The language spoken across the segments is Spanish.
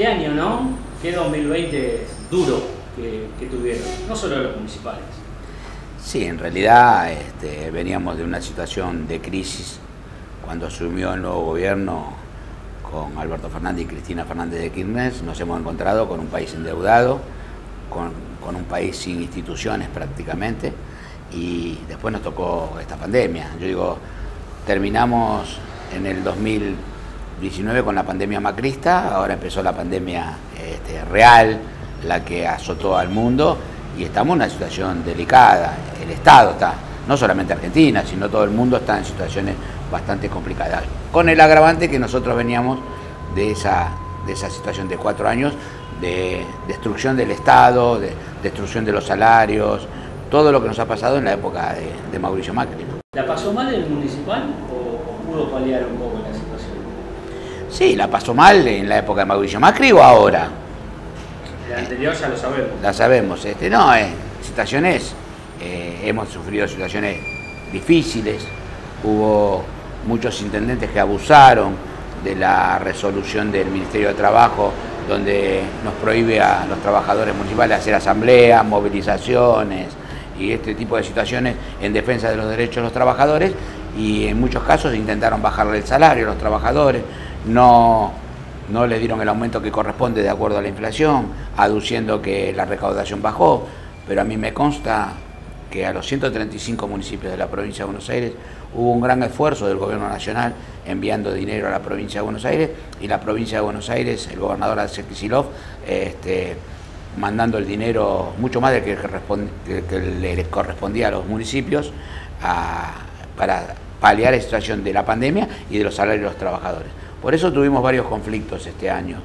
Qué año, ¿no? Qué 2020 duro que tuvieron, no solo los municipales. Sí, en realidad veníamos de una situación de crisis cuando asumió el nuevo gobierno con Alberto Fernández y Cristina Fernández de Kirchner. Nos hemos encontrado con un país endeudado, con un país sin instituciones prácticamente, y después nos tocó esta pandemia. Yo digo, terminamos en el 2019 con la pandemia macrista, ahora empezó la pandemia real, la que azotó al mundo, y estamos en una situación delicada. El Estado está, no solamente Argentina, sino todo el mundo está en situaciones bastante complicadas, con el agravante que nosotros veníamos de esa situación de 4 años de destrucción del Estado, de destrucción de los salarios, todo lo que nos ha pasado en la época de Mauricio Macri. ¿La pasó mal el municipal o pudo paliar un poco la situación? Sí, la pasó mal en la época de Mauricio Macri o ahora. La anterior ya lo sabemos. La sabemos. Situaciones, hemos sufrido situaciones difíciles, hubo muchos intendentes que abusaron de la resolución del Ministerio de Trabajo, donde nos prohíbe a los trabajadores municipales hacer asambleas, movilizaciones y este tipo de situaciones en defensa de los derechos de los trabajadores, y en muchos casos intentaron bajarle el salario a los trabajadores, no le dieron el aumento que corresponde de acuerdo a la inflación, aduciendo que la recaudación bajó, pero a mí me consta que a los 135 municipios de la provincia de Buenos Aires hubo un gran esfuerzo del gobierno nacional enviando dinero a la provincia de Buenos Aires, y la provincia de Buenos Aires, el gobernador Axel Kicillof, mandando el dinero mucho más del que le correspondía a los municipios para paliar la situación de la pandemia y de los salarios de los trabajadores. Por eso tuvimos varios conflictos este año,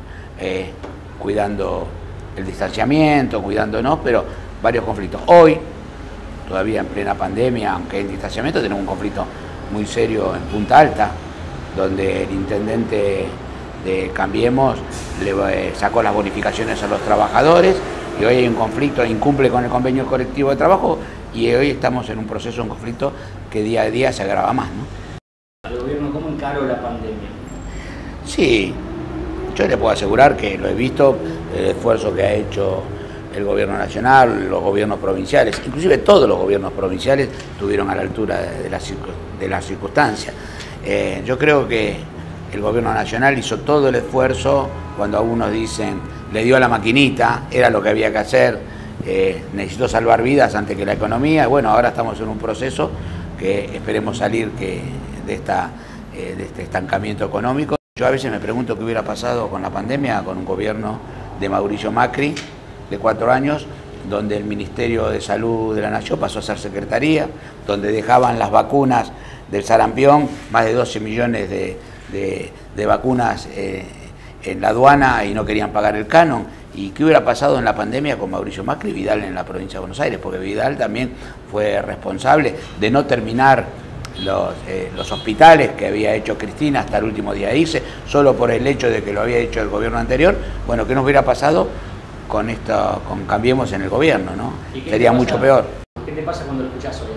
cuidando el distanciamiento, cuidándonos, pero varios conflictos. Hoy, todavía en plena pandemia, aunque en distanciamiento, tenemos un conflicto muy serio en Punta Alta, donde el intendente de Cambiemos le sacó las bonificaciones a los trabajadores, y hoy hay un conflicto, incumple con el convenio colectivo de trabajo, y hoy estamos en un proceso, un conflicto que día a día se agrava más, ¿no? ¿El gobierno cómo encaró la pandemia? Sí, yo le puedo asegurar que lo he visto, el esfuerzo que ha hecho el gobierno nacional, los gobiernos provinciales, inclusive todos los gobiernos provinciales estuvieron a la altura de las circunstancias. Yo creo que el gobierno nacional hizo todo el esfuerzo. Cuando algunos dicen, le dio a la maquinita, era lo que había que hacer, necesitó salvar vidas antes que la economía. Bueno, ahora estamos en un proceso que esperemos salir de este estancamiento económico. Yo a veces me pregunto qué hubiera pasado con la pandemia, con un gobierno de Mauricio Macri de 4 años, donde el Ministerio de Salud de la Nación pasó a ser Secretaría, donde dejaban las vacunas del sarampión, más de 12 millones de vacunas en la aduana, y no querían pagar el canon. ¿Y qué hubiera pasado en la pandemia con Mauricio Macri y Vidal en la provincia de Buenos Aires? Porque Vidal también fue responsable de no terminar los hospitales que había hecho Cristina hasta el último día de irse, solo por el hecho de que lo había hecho el gobierno anterior. Bueno, ¿qué nos hubiera pasado con Cambiemos en el gobierno, ¿no? Sería mucho peor. ¿Qué te pasa cuando escuchás eso?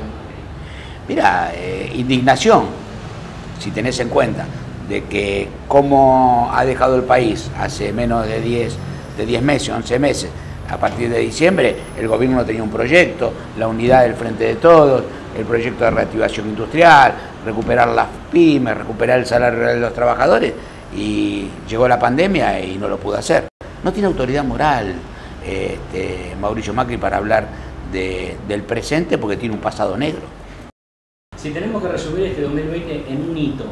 Mira, indignación, si tenés en cuenta de que cómo ha dejado el país hace menos de 10 meses, 11 meses, a partir de diciembre, el gobierno no tenía un proyecto, la unidad del Frente de Todos, el proyecto de reactivación industrial, recuperar las pymes, recuperar el salario real de los trabajadores, y llegó la pandemia y no lo pudo hacer. No tiene autoridad moral Mauricio Macri para hablar del presente, porque tiene un pasado negro. Si tenemos que resumir este 2020 en un hito,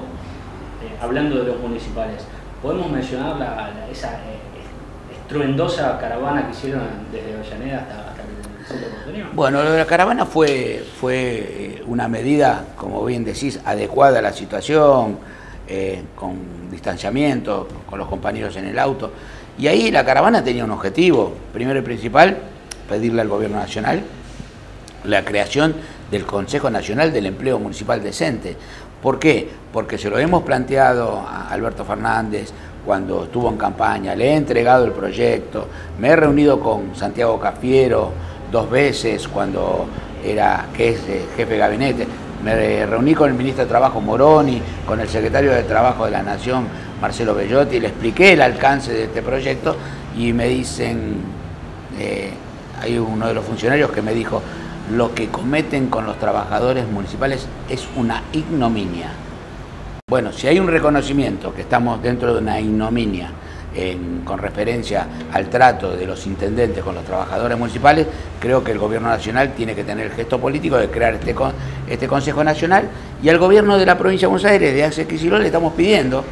hablando de los municipales, ¿podemos mencionar esa estruendosa caravana que hicieron desde Avellaneda hasta el centro porteño? Bueno, lo de la caravana fue una medida, como bien decís, adecuada a la situación, con distanciamiento, con los compañeros en el auto. Y ahí la caravana tenía un objetivo, primero y principal, pedirle al gobierno nacional la creación del Consejo Nacional del Empleo Municipal Decente. ¿Por qué? Porque se lo hemos planteado a Alberto Fernández cuando estuvo en campaña, le he entregado el proyecto, me he reunido con Santiago Cafiero 2 veces cuando que es jefe de gabinete, me reuní con el ministro de Trabajo Moroni, con el secretario de Trabajo de la Nación Marcelo Bellotti, le expliqué el alcance de este proyecto y me dicen, hay uno de los funcionarios que me dijo, lo que cometen con los trabajadores municipales es una ignominia. Bueno, si hay un reconocimiento que estamos dentro de una ignominia con referencia al trato de los intendentes con los trabajadores municipales, creo que el Gobierno Nacional tiene que tener el gesto político de crear este Consejo Nacional, y al Gobierno de la Provincia de Buenos Aires, de Axel Kicillof, le estamos pidiendo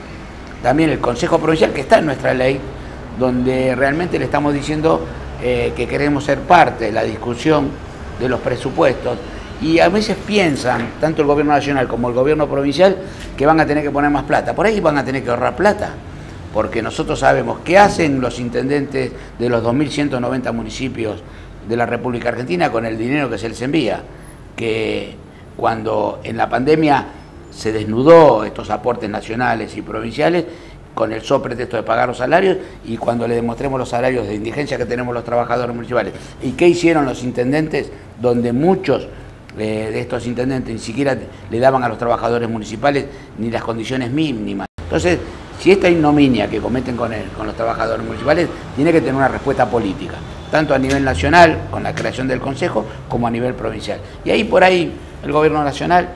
también el Consejo Provincial, que está en nuestra ley, donde realmente le estamos diciendo que queremos ser parte de la discusión de los presupuestos, y a veces piensan, tanto el Gobierno Nacional como el Gobierno Provincial, que van a tener que poner más plata. Por ahí van a tener que ahorrar plata, porque nosotros sabemos qué hacen los intendentes de los 2.190 municipios de la República Argentina con el dinero que se les envía, que cuando en la pandemia se desnudó estos aportes nacionales y provinciales con el solo pretexto de pagar los salarios, y cuando le demostremos los salarios de indigencia que tenemos los trabajadores municipales. ¿Y qué hicieron los intendentes? Donde muchos de estos intendentes ni siquiera le daban a los trabajadores municipales ni las condiciones mínimas. Entonces, si esta ignominia que cometen con los trabajadores municipales tiene que tener una respuesta política, tanto a nivel nacional, con la creación del Consejo, como a nivel provincial. Y ahí por ahí el Gobierno Nacional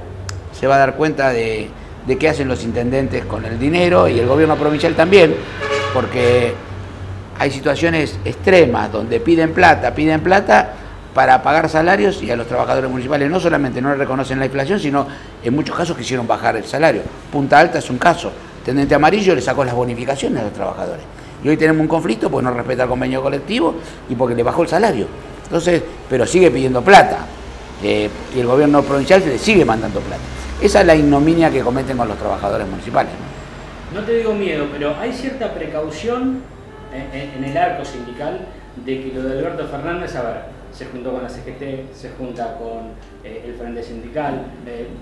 se va a dar cuenta de qué hacen los intendentes con el dinero, y el Gobierno provincial también, porque hay situaciones extremas donde piden plata para pagar salarios, y a los trabajadores municipales no solamente no le reconocen la inflación, sino en muchos casos quisieron bajar el salario. Punta Alta es un caso. El Intendente Amarillo le sacó las bonificaciones a los trabajadores. Y hoy tenemos un conflicto porque no respeta el convenio colectivo y porque le bajó el salario. Entonces, pero sigue pidiendo plata. Y el Gobierno provincial le sigue mandando plata. Esa es la ignominia que cometen con los trabajadores municipales, ¿no? No te digo miedo, pero hay cierta precaución en el arco sindical de que lo de Alberto Fernández, a ver, se juntó con la CGT, se junta con el Frente Sindical,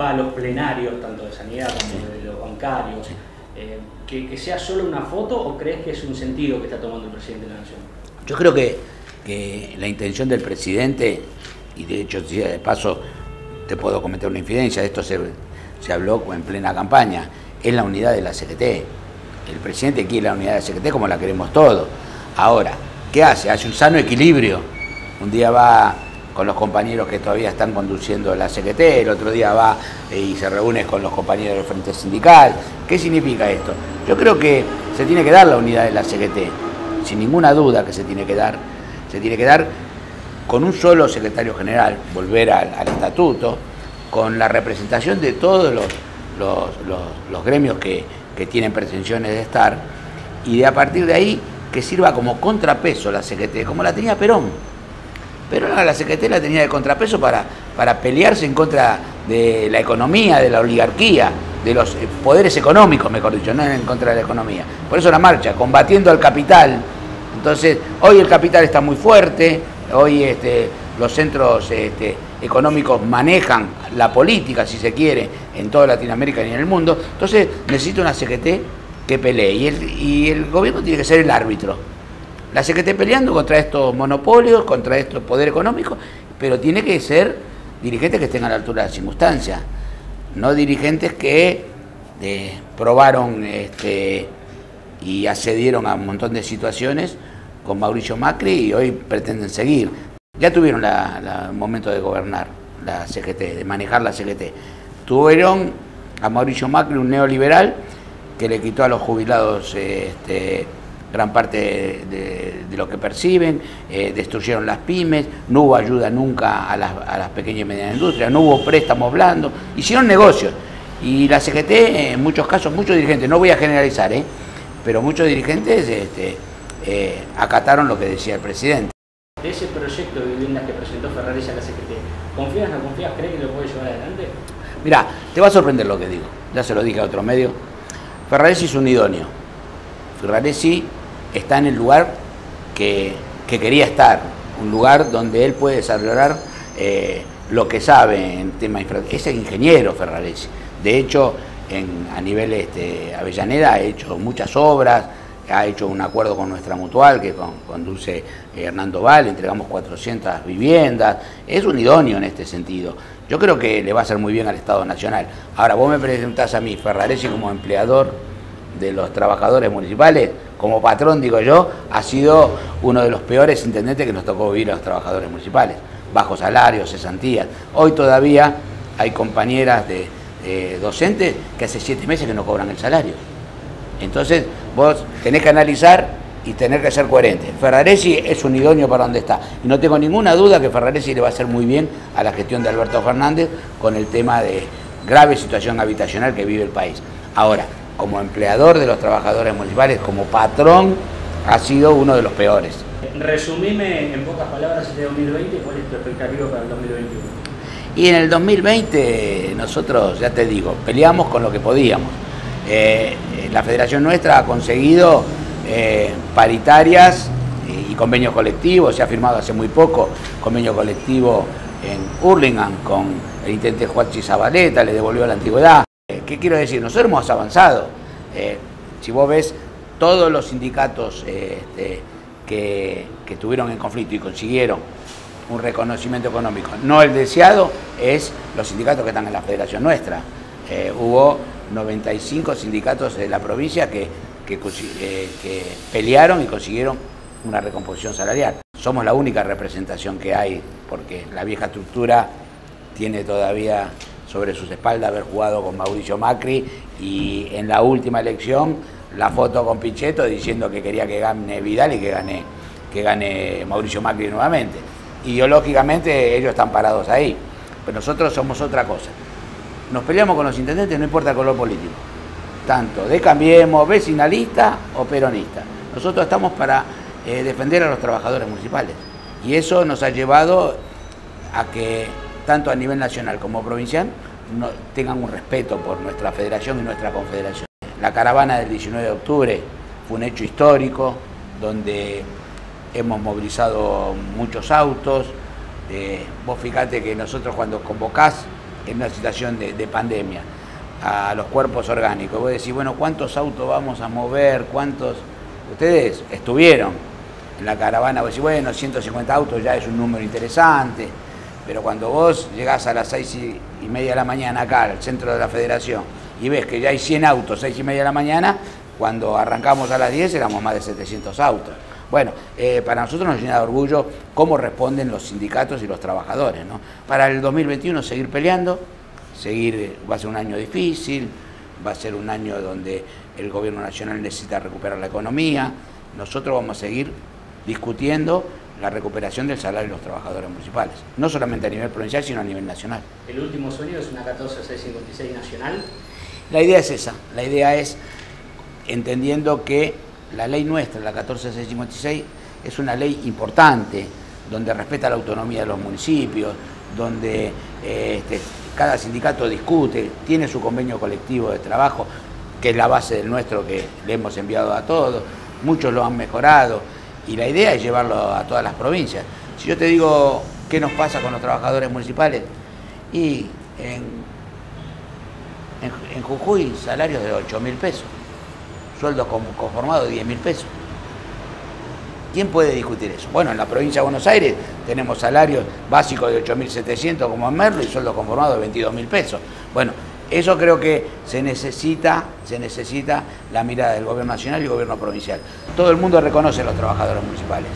va a los plenarios, tanto de sanidad como de los bancarios. ¿Que sea solo una foto, o crees que es un sentido que está tomando el presidente de la Nación? Yo creo que la intención del presidente, y de hecho, de paso, te puedo cometer una infidencia, de esto se habló en plena campaña, es la unidad de la CGT. El presidente quiere la unidad de la CGT como la queremos todos. Ahora, ¿qué hace? Hace un sano equilibrio. Un día va con los compañeros que todavía están conduciendo la CGT, el otro día va y se reúne con los compañeros del Frente Sindical. ¿Qué significa esto? Yo creo que se tiene que dar la unidad de la CGT, sin ninguna duda que se tiene que dar con un solo secretario general, volver al estatuto, con la representación de todos los gremios que tienen pretensiones de estar, y a partir de ahí que sirva como contrapeso la CGT, como la tenía Perón. Pero la CGT la tenía de contrapeso para pelearse en contra de la economía, de la oligarquía, de los poderes económicos, mejor dicho, no en contra de la economía. Por eso la marcha, combatiendo al capital. Entonces, hoy el capital está muy fuerte, hoy los centros económicos manejan la política, si se quiere, en toda Latinoamérica y en el mundo. Entonces, necesita una CGT que pelee, y el gobierno tiene que ser el árbitro. La CGT peleando contra estos monopolios, contra estos poderes económicos, pero tiene que ser dirigentes que estén a la altura de las circunstancias, no dirigentes que probaron y accedieron a un montón de situaciones con Mauricio Macri y hoy pretenden seguir. Ya tuvieron el momento de gobernar la CGT, de manejar la CGT. Tuvieron a Mauricio Macri, un neoliberal, que le quitó a los jubilados gran parte de lo que perciben, destruyeron las pymes, no hubo ayuda nunca a las pequeñas y medianas industrias, no hubo préstamos blandos, hicieron negocios. Y la CGT, en muchos casos, muchos dirigentes, no voy a generalizar, pero muchos dirigentes acataron lo que decía el presidente. De ese proyecto de viviendas que presentó Ferraresi a la CGT, ¿confías o no confías? ¿Crees que lo puede llevar adelante? Mirá, te va a sorprender lo que digo, ya se lo dije a otro medio. Ferraresi es un idóneo. Ferraresi está en el lugar que quería estar, un lugar donde él puede desarrollar lo que sabe en tema de infraestructura. Es ingeniero Ferraresi. De hecho, a nivel Avellaneda ha hecho muchas obras, ha hecho un acuerdo con nuestra mutual que conduce Hernando Val, entregamos 400 viviendas. Es un idóneo en este sentido. Yo creo que le va a hacer muy bien al Estado Nacional. Ahora, vos me preguntás a mí, Ferraresi como empleador de los trabajadores municipales, como patrón digo yo, ha sido uno de los peores intendentes que nos tocó vivir a los trabajadores municipales. Bajos salarios, cesantías. Hoy todavía hay compañeras de docentes que hace 7 meses que no cobran el salario. Entonces vos tenés que analizar y tener que ser coherente. Ferraresi es un idóneo para donde está. Y no tengo ninguna duda que Ferraresi le va a hacer muy bien a la gestión de Alberto Fernández con el tema de grave situación habitacional que vive el país. Ahora, como empleador de los trabajadores municipales, como patrón, ha sido uno de los peores. Resumime en pocas palabras este 2020, ¿cuál es tu expectativa para el 2021? Y en el 2020 nosotros, ya te digo, peleamos con lo que podíamos. La federación nuestra ha conseguido paritarias y convenios colectivos. Se ha firmado hace muy poco convenio colectivo en Hurlingham con el intendente Joachi Zabaleta, le devolvió la antigüedad. ¿Qué quiero decir? Nosotros hemos avanzado. Si vos ves todos los sindicatos que estuvieron en conflicto y consiguieron un reconocimiento económico, no el deseado, es los sindicatos que están en la federación nuestra. Hubo 95 sindicatos de la provincia que pelearon y consiguieron una recomposición salarial. Somos la única representación que hay, porque la vieja estructura tiene todavía sobre sus espaldas haber jugado con Mauricio Macri y en la última elección la foto con Pichetto diciendo que quería que gane Vidal y que gane Mauricio Macri nuevamente. Ideológicamente ellos están parados ahí, pero nosotros somos otra cosa. Nos peleamos con los intendentes, no importa el color político, tanto de Cambiemos, vecinalista o peronista. Nosotros estamos para defender a los trabajadores municipales y eso nos ha llevado a que tanto a nivel nacional como provincial tengan un respeto por nuestra federación y nuestra confederación. La caravana del 19 de octubre fue un hecho histórico donde hemos movilizado muchos autos. Vos fijate que nosotros cuando convocás en una situación de pandemia a los cuerpos orgánicos, vos decís, bueno, ¿cuántos autos vamos a mover? ¿Cuántos? Ustedes estuvieron en la caravana, vos decís, bueno, 150 autos ya es un número interesante, pero cuando vos llegás a las 6:30 de la mañana acá al centro de la federación y ves que ya hay 100 autos, 6:30 de la mañana, cuando arrancamos a las 10 éramos más de 700 autos. Bueno, para nosotros nos llena de orgullo cómo responden los sindicatos y los trabajadores, ¿no? Para el 2021 seguir peleando, va a ser un año difícil, va a ser un año donde el gobierno nacional necesita recuperar la economía. Nosotros vamos a seguir discutiendo la recuperación del salario de los trabajadores municipales, no solamente a nivel provincial, sino a nivel nacional. ¿El último sueño es una 14656 nacional? La idea es esa, la idea es entendiendo que la ley nuestra, la 14656, es una ley importante, donde respeta la autonomía de los municipios, donde cada sindicato discute, tiene su convenio colectivo de trabajo, que es la base del nuestro que le hemos enviado a todos, muchos lo han mejorado, y la idea es llevarlo a todas las provincias. Si yo te digo qué nos pasa con los trabajadores municipales, y en Jujuy salarios de 8.000 pesos, sueldos conformados de 10.000 pesos. ¿Quién puede discutir eso? Bueno, en la provincia de Buenos Aires tenemos salarios básicos de 8.700 como en Merlo y sueldos conformados de 22.000 pesos. Bueno, eso creo que se necesita la mirada del gobierno nacional y el gobierno provincial. Todo el mundo reconoce a los trabajadores municipales,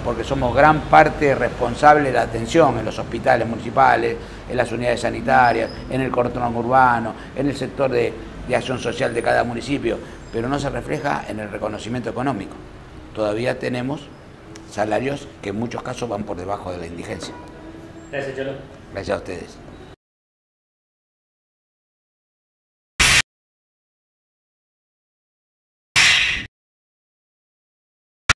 porque somos gran parte responsable de la atención en los hospitales municipales, en las unidades sanitarias, en el cordón urbano, en el sector de acción social de cada municipio, pero no se refleja en el reconocimiento económico. Todavía tenemos salarios que en muchos casos van por debajo de la indigencia. Gracias, Cholo. Gracias a ustedes.